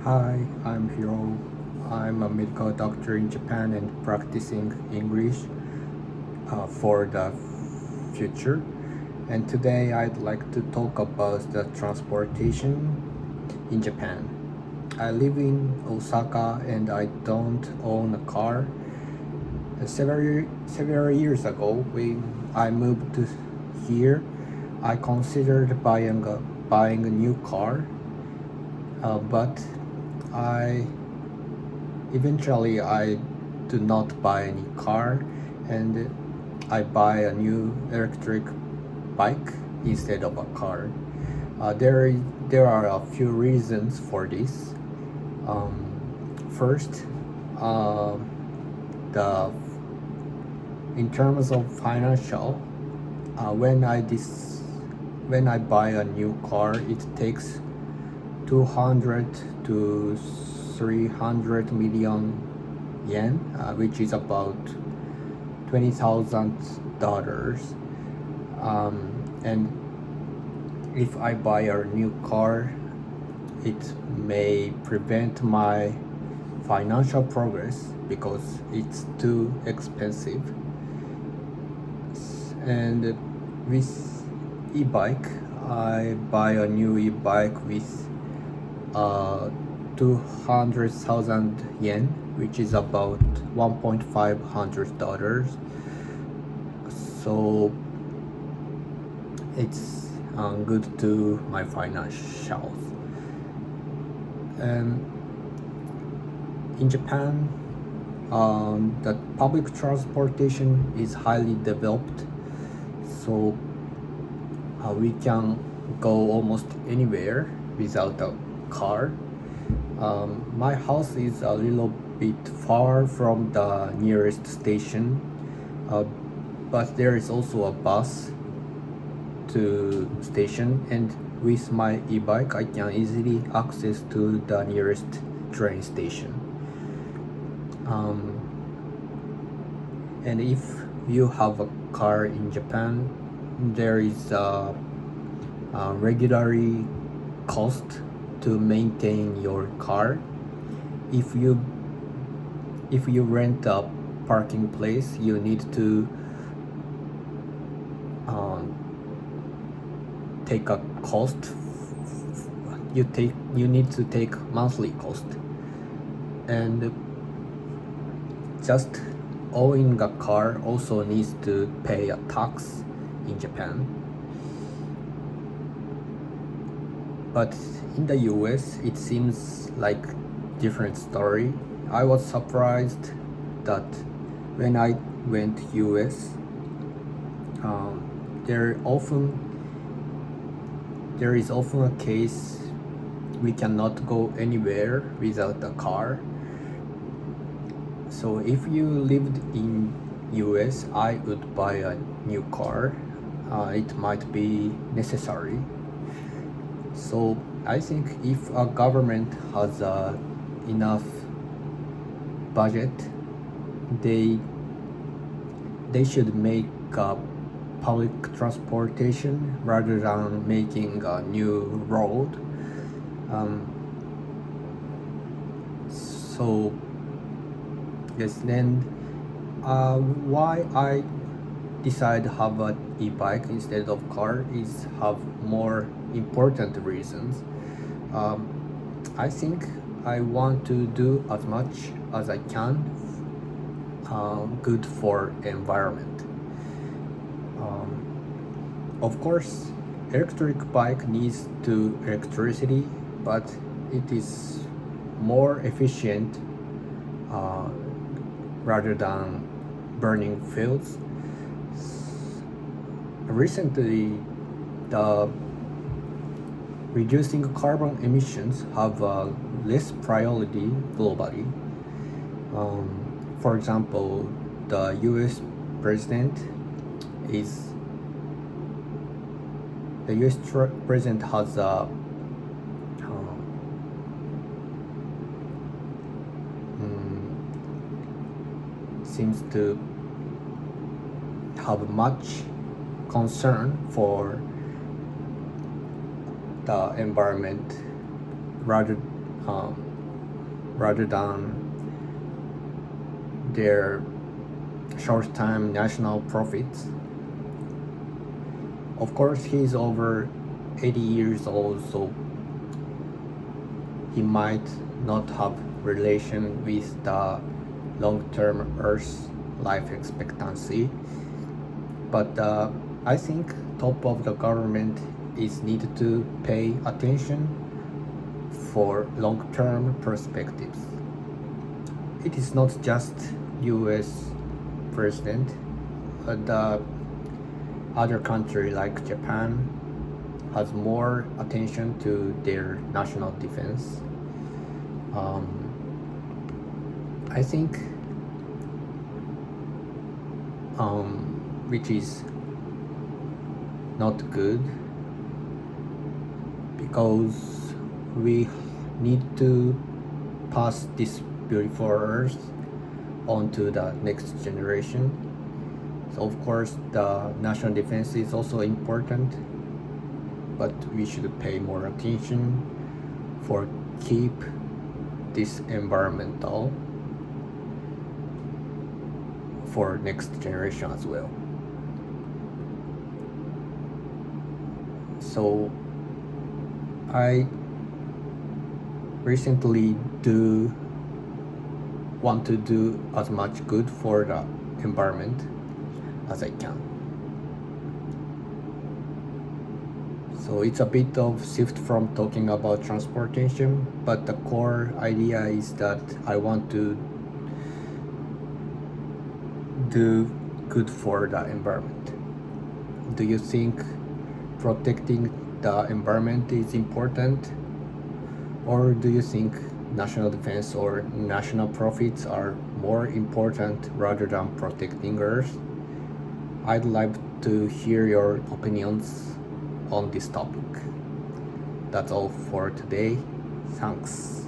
Hi, I'm Hiro. I'm a medical doctor in Japan and practicing English for the future. And today I'd like to talk about the transportation in Japan. I live in Osaka and I don't own a car. Several years ago, when I moved to here, I considered buying a new car, but I eventually I do not buy any car and I buy a new electric bike instead of a car. There are a few reasons for this. First, uh, the in terms of financial, uh, when I dis when I buy a new car, it takes 200 to 300 million yen, which is about $20,000. And if I buy a new car, it may prevent my financial progress because it's too expensive. And with e-bike, I buy a new e-bike with 200,000 yen, which is about $1,500. So it's good to my financials. And in Japan, the public transportation is highly developed, so we can go almost anywhere without a car. My house is a little bit far from the nearest station, uh, but there is also a bus to station, and with my e-bike I can easily access to the nearest train station. And if you have a car in Japan, there is a regularly cost to maintain your car. If you rent a parking place, you need to take a cost. You need to take monthly cost, and just owning a car also needs to pay a tax in Japan. But in the US, it seems like different story. I was surprised that when I went US, there is often a case we cannot go anywhere without a car. So if you lived in US, I would buy a new car. It might be necessary. So I think if a government has enough budget, they should make public transportation rather than making a new road. So yes, then why I decide to have an e-bike instead of car is have more important reasons. I think I want to do as much as I can good for environment. Of course, electric bike needs to electricity, but it is more efficient rather than burning fuels. Recently, the reducing carbon emissions have less priority globally. For example, the U.S. president is the U.S. president has seems to have much concern for the environment rather rather than their short-term national profits. Of course, he's over 80 years old, so he might not have relation with the long-term Earth life expectancy. But I think top of the government is needed to pay attention for long-term perspectives. It is not just US president, the other country like Japan has more attention to their national defense. I think which is not good because we need to pass this beautiful earth onto the next generation. So of course the national defense is also important, but we should pay more attention for keep this environmental for next generation as well. So I recently want to do as much good for the environment as I can. So it's a bit of shift from talking about transportation, but the core idea is that I want to do good for the environment. Do you think protecting the environment is important? Or do you think national defense or national profits are more important rather than protecting Earth? I'd like to hear your opinions on this topic. That's all for today. Thanks.